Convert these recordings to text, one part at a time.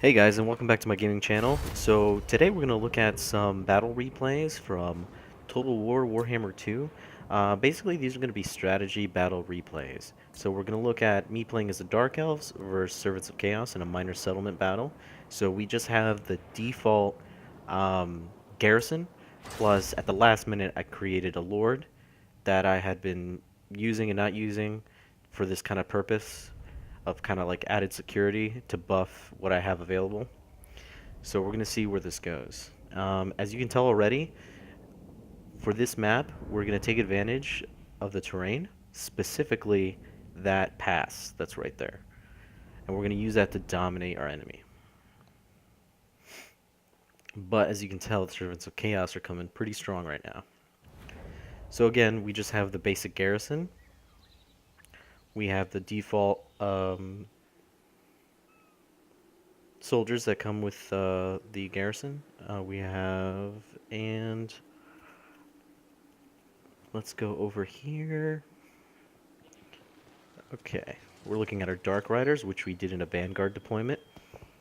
Hey guys, and welcome back to my gaming channel. So today we're going to look at some battle replays from Total War Warhammer 2. Basically these are going to be strategy battle replays. So we're going to look at me playing as the Dark Elves versus Servants of Chaos in a minor settlement battle. So we just have the default garrison, plus at the last minute I created a Lord that I had been using and not using for this kind of purpose of kind of like added security to buff what I have available. So we're going to see where this goes. As you can tell already, for this map, we're going to take advantage of the terrain, specifically that pass that's right there. And we're going to use that to dominate our enemy. But as you can tell, the Servants of Chaos are coming pretty strong right now. So again, we just have the basic garrison. We have the default soldiers that come with the garrison. And let's go over here. Okay, we're looking at our Dark Riders, which we did in a Vanguard deployment,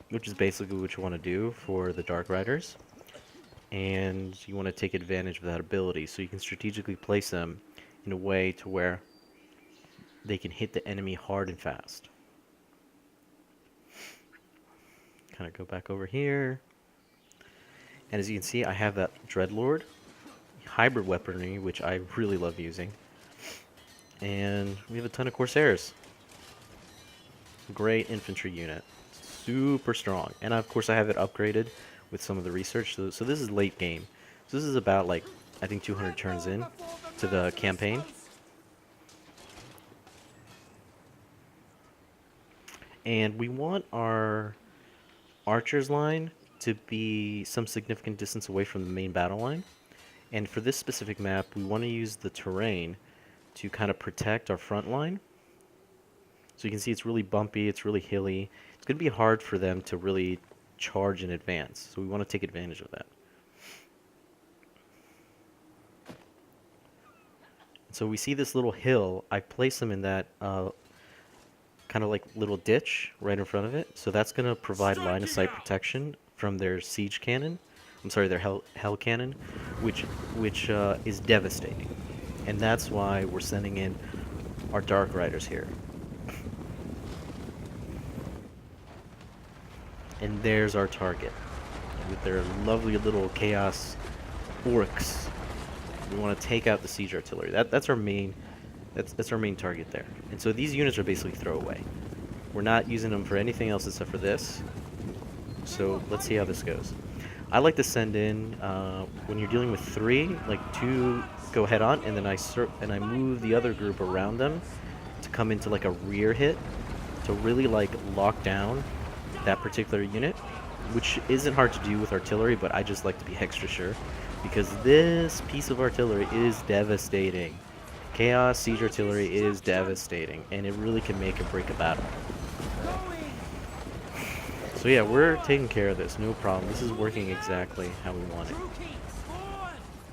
which is basically what you want to do for the Dark Riders. And you want to take advantage of that ability, so you can strategically place them in a way to where they can hit the enemy hard and fast. Kind of go back over here. And as you can see, I have that Dreadlord hybrid weaponry, which I really love using. And we have a ton of Corsairs. Great infantry unit. Super strong. And of course I have it upgraded with some of the research. So this is late game. So this is about like, I think 200 turns in to the campaign. And we want our archers line to be some significant distance away from the main battle line. And for this specific map, we want to use the terrain to kind of protect our front line. So you can see it's really bumpy, it's really hilly. It's going to be hard for them to really charge in advance. So we want to take advantage of that. So we see this little hill. I place them in that kind of like little ditch right in front of it. So that's going to provide line of sight protection from their siege cannon. I'm sorry, their hell cannon, which is devastating. And that's why we're sending in our Dark Riders here. And there's our target with their lovely little chaos orcs. We want to take out the siege artillery. That's our main target there. And so these units are basically throwaway. We're not using them for anything else except for this. So let's see how this goes. I like to send in when you're dealing with 3, like 2 go head on, and then I move the other group around them to come into like a rear hit to really like lock down that particular unit, which isn't hard to do with artillery, but I just like to be extra sure because this piece of artillery is devastating. Chaos siege artillery is devastating, and it really can make or break a battle. So yeah, we're taking care of this, no problem. This is working exactly how we want it.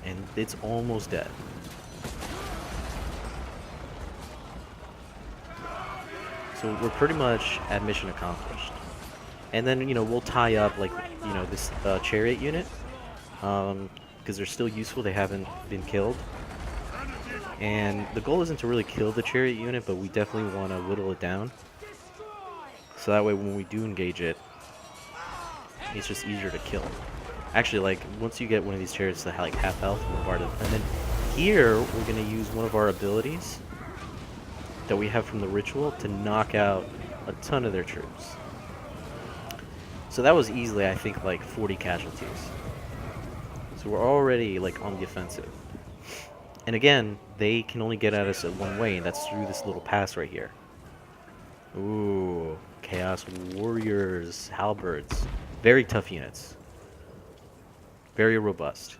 And it's almost dead. So we're pretty much at mission accomplished. And then, you know, we'll tie up, like, you know, this chariot unit. Because they're still useful, they haven't been killed. And the goal isn't to really kill the chariot unit, but we definitely want to whittle it down. So that way when we do engage it, it's just easier to kill. Actually, like, once you get one of these chariots to like half health, and then here we're going to use one of our abilities that we have from the ritual to knock out a ton of their troops. So that was easily, I think, like 40 casualties. So we're already like on the offensive. And again, they can only get at us in one way, and that's through this little pass right here. Ooh, Chaos Warriors, Halberds. Very tough units. Very robust.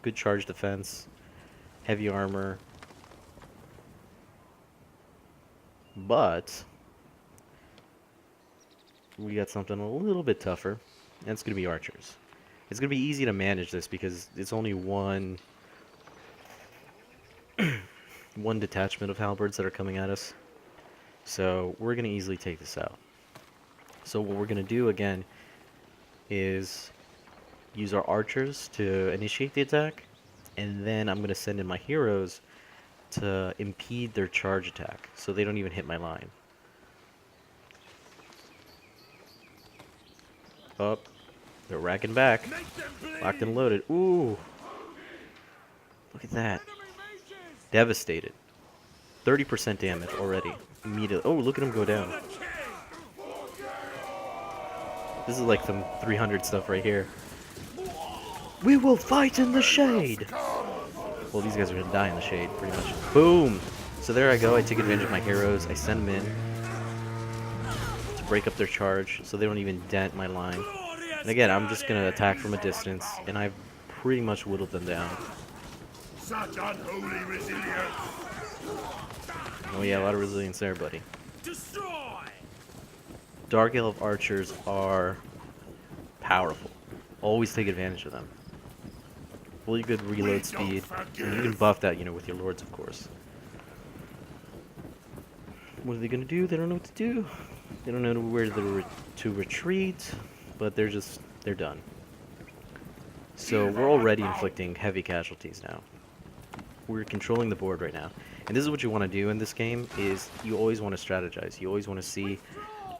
Good charge defense. Heavy armor. But we got something a little bit tougher, and it's going to be archers. It's going to be easy to manage this because it's only one detachment of halberds that are coming at us. So we're going to easily take this out. So what we're gonna do again is use our archers to initiate the attack, and then I'm gonna send in my heroes to impede their charge attack, so they don't even hit my line. Up. They're racking back. Locked and loaded. Ooh. Look at that. Devastated. 30% damage already. Immediately. Oh, look at him go down. This is like some 300 stuff right here. We will fight in the shade! Well, these guys are gonna die in the shade, pretty much. Boom! So there I go. I take advantage of my heroes. I send them in to break up their charge so they don't even dent my line. And again, I'm just gonna attack from a distance, and I've pretty much whittled them down. Such unholy resilience. Oh yeah, a lot of resilience there, buddy. Destroy. Dark Elf archers are powerful. Always take advantage of them. Really good reload speed. And you can buff that, with your lords, of course. What are they gonna do? They don't know what to do. They don't know where to retreat, but they're done. So we're already inflicting heavy casualties now. We're controlling the board right now. And this is what you want to do in this game, is you always want to strategize. You always want to see,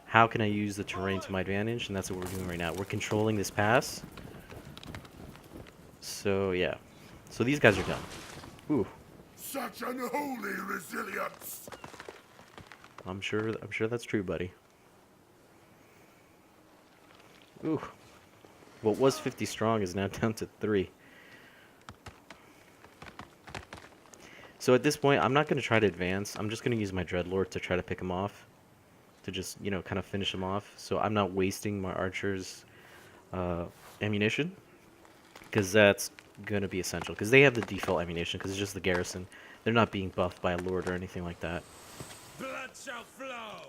how can I use the terrain to my advantage? And that's what we're doing right now. We're controlling this pass. So, yeah. So these guys are done. Ooh. Such unholy resilience. I'm sure that's true, buddy. Ooh. What was 50 strong is now down to 3. So at this point, I'm not going to try to advance. I'm just going to use my Dreadlord to try to pick him off. To just, kind of finish him off. So I'm not wasting my archers' ammunition. Because that's going to be essential. Because they have the default ammunition, because it's just the garrison. They're not being buffed by a lord or anything like that. Blood shall flow.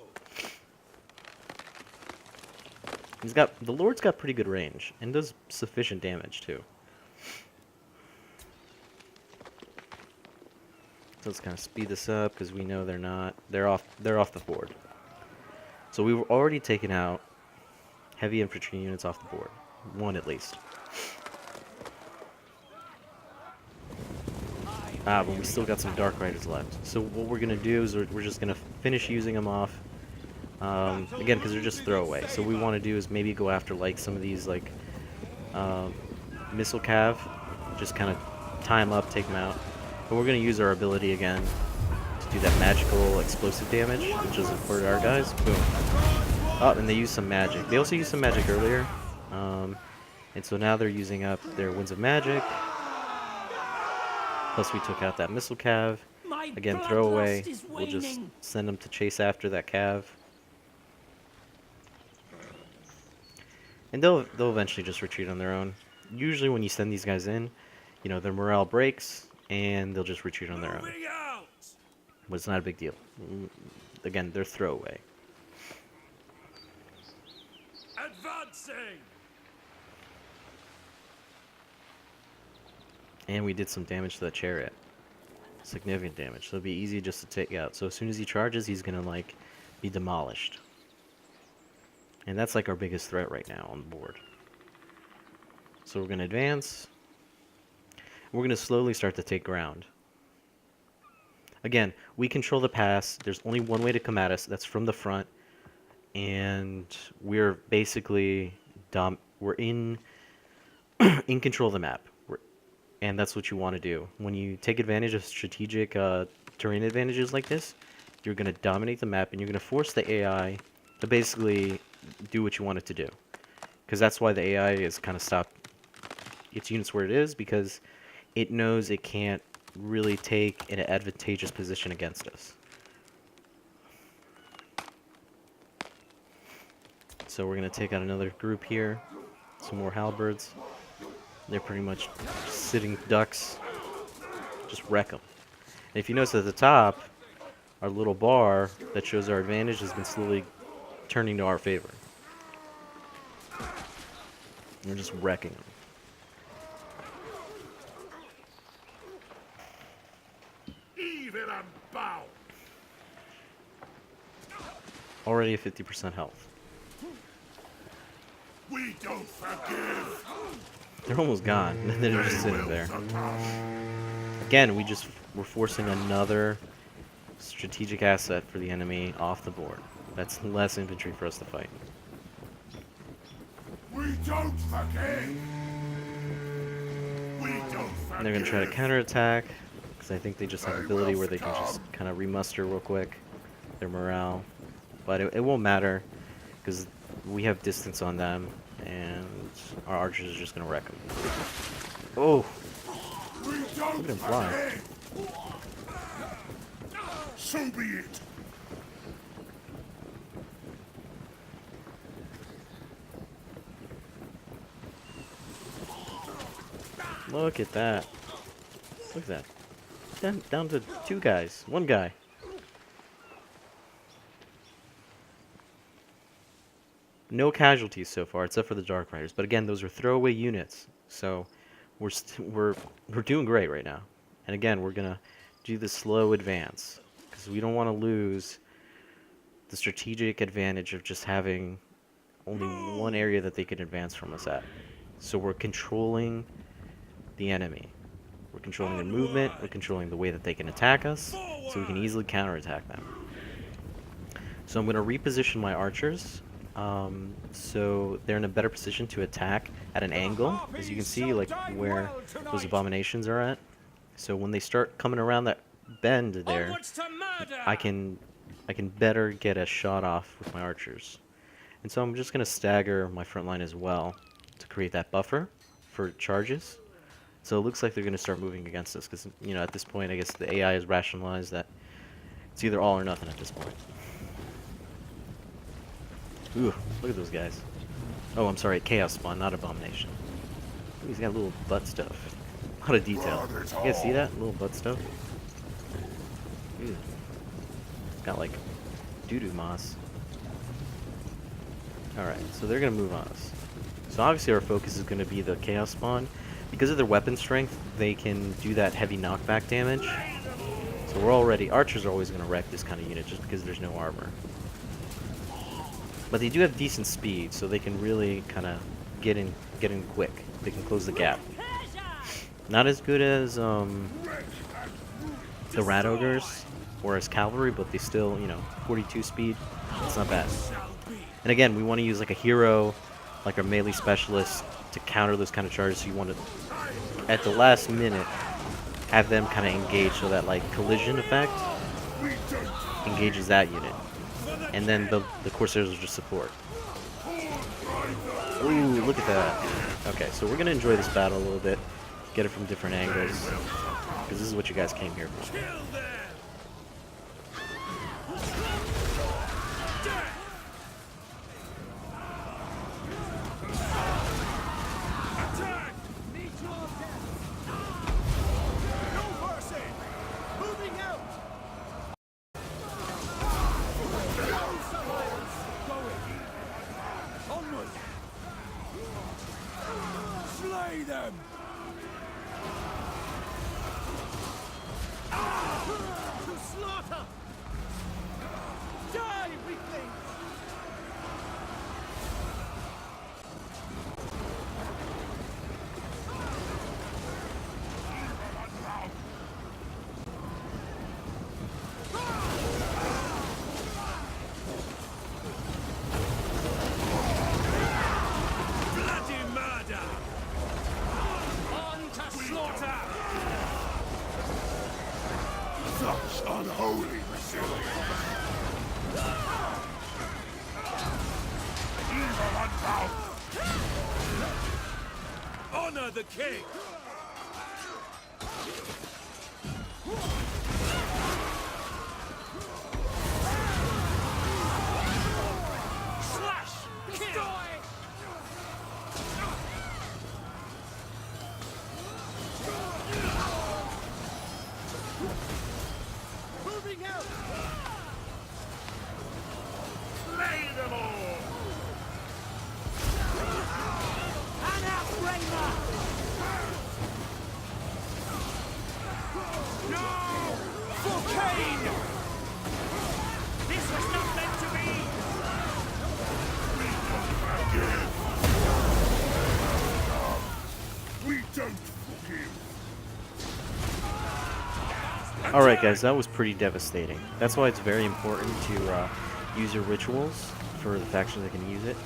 The lord's got pretty good range. And does sufficient damage, too. So let's kind of speed this up, because we know they're off the board. So we've already taken out heavy infantry units off the board. One at least. But we still got some Dark Riders left. So what we're going to do is we're just going to finish using them off. Again, because they're just throwaway. So what we want to do is maybe go after like some of these like missile cav. Just kind of tie them up, take them out. But we're going to use our ability again to do that magical explosive damage, which is for our guys. Boom. Oh, and they use some magic. They also used some magic earlier. And so now they're using up their Winds of Magic. Plus we took out that missile cav. Again, throwaway. We'll just send them to chase after that cav. And they'll eventually just retreat on their own. Usually when you send these guys in, their morale breaks, and they'll just retreat on their own. But it's not a big deal. Again, they're throwaway. Advancing. And we did some damage to that chariot. Significant damage. So it'll be easy just to take out. So as soon as he charges, he's gonna like be demolished. And that's like our biggest threat right now on the board. So we're gonna advance. We're gonna slowly start to take ground. Again, we control the pass. There's only one way to come at us. That's from the front. And we're basically we're in in control of the map. And that's what you want to do. When you take advantage of strategic terrain advantages like this, you're going to dominate the map, and you're going to force the AI to basically do what you want it to do. Because that's why the AI is kind of stopped its units where it is, because it knows it can't really take an advantageous position against us. So we're going to take out another group here. Some more halberds. They're pretty much sitting ducks. Just wreck them. And if you notice at the top, our little bar that shows our advantage has been slowly turning to our favor. We're just wrecking them. Evil and bound. Already at 50% health. We don't forgive. They're almost gone. They're just sitting there. Again, we're forcing another strategic asset for the enemy off the board. That's less infantry for us to fight. We don't forgive. We don't forgive. And they're going to try to counterattack, because I think they just have ability where they can just kind of remuster real quick their morale. But it won't matter, because we have distance on them, and our archers are just going to wreck them. Oh! Look at him fly. So be it. Look at that. Look at that. Down to 2 guys. 1 guy. No casualties so far, except for the Dark Riders. But again, those are throwaway units. So we're doing great right now. And again, we're gonna do the slow advance, because we don't want to lose the strategic advantage of just having only one area that they can advance from us at. So we're controlling the enemy. We're controlling their movement, we're controlling the way that they can attack us, so we can easily counterattack them. So I'm going to reposition my archers, so they're in a better position to attack at an angle, as you can see, like where those abominations are at. So when they start coming around that bend there, I can better get a shot off with my archers. And so I'm just going to stagger my front line as well to create that buffer for charges. So it looks like they're going to start moving against us, because, you know, at this point, I guess the AI has rationalized that it's either all or nothing at this point. Ooh, look at those guys. Oh, I'm sorry, Chaos Spawn, not Abomination. Ooh, he's got little butt stuff. A lot of detail. You guys see that? Little butt stuff? Ooh. Got like doo-doo moss. Alright, so they're going to move on us. So obviously our focus is going to be the Chaos Spawn. Because of their weapon strength, they can do that heavy knockback damage. So we're already... Archers are always going to wreck this kind of unit just because there's no armor. But they do have decent speed, so they can really kind of get in quick. They can close the gap. Not as good as the Rat Ogres or as Cavalry, but they still, you know, 42 speed. It's not bad. And again, we want to use like a hero, like our melee specialist, to counter those kind of charges. So you want to, at the last minute, have them kind of engage, so that like collision effect engages that unit. And then the Corsairs will just support. Ooh, look at that. Okay, so we're going to enjoy this battle a little bit. Get it from different angles. Because this is what you guys came here for. Slay them! To slaughter! Die, weaklings! Bloody murder! On to slaughter! Such unholy resilience! Evil unbound! Honor the king! Slash! Kill! Moving out! Slay them all! An outraimer! No! don't forgive. Alright guys, that was pretty devastating. That's why it's very important to use your rituals for the faction that can use it.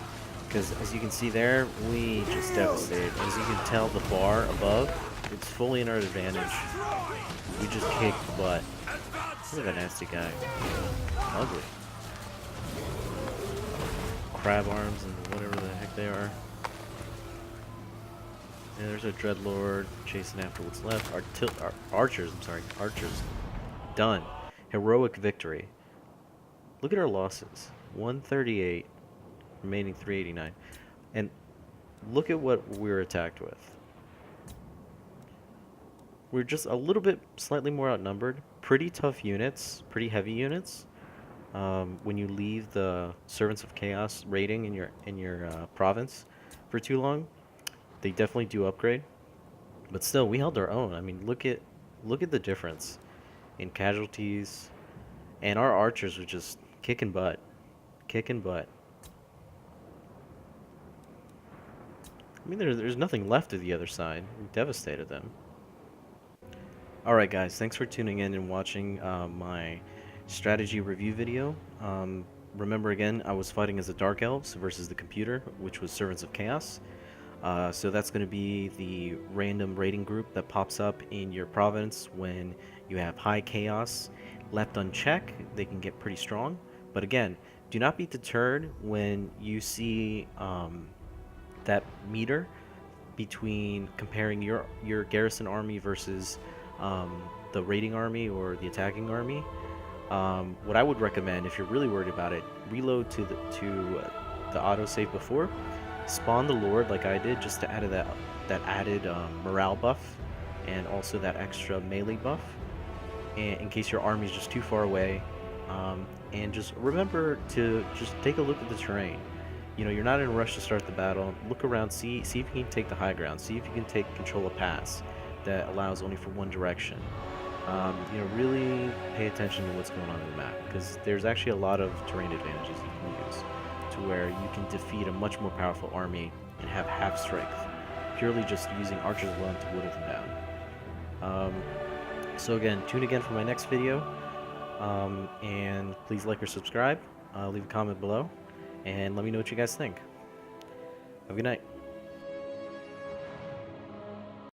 Because as you can see there, we just devastated. As you can tell, the bar above, it's fully in our advantage. We just kicked butt. Look at that nasty guy. Ugly. Crab arms and whatever the heck they are. And there's a Dreadlord chasing after what's left. Our archers, I'm sorry, archers. Done. Heroic victory. Look at our losses. 138, remaining 389. And look at what we're attacked with. We're just a little bit slightly more outnumbered. Pretty tough units, pretty heavy units. When you leave the Servants of Chaos rating in your province for too long, they definitely do upgrade. But still, we held our own. I mean, look at the difference in casualties, and our archers were just kicking butt, kicking butt. I mean, there's nothing left of the other side. We devastated them. Alright guys, thanks for tuning in and watching my strategy review video. Remember again, I was fighting as a Dark Elves versus the computer, which was Servants of Chaos. So that's going to be the random raiding group that pops up in your province when you have high chaos. Left unchecked, they can get pretty strong. But again, do not be deterred when you see that meter between comparing your garrison army versus the raiding army or the attacking army. What I would recommend, if you're really worried about it, reload to the autosave before. Spawn the Lord like I did, just to add that added morale buff, and also that extra melee buff, and in case your army is just too far away. And just remember to just take a look at the terrain. You know, you're not in a rush to start the battle. Look around, see if you can take the high ground, see if you can take control of paths that allows only for one direction. You know, really pay attention to what's going on in the map, because there's actually a lot of terrain advantages you can use, to where you can defeat a much more powerful army and have half strength, purely just using archers alone to whittle them down. So again, tune again for my next video, and please like or subscribe, leave a comment below, and let me know what you guys think. Have a good night.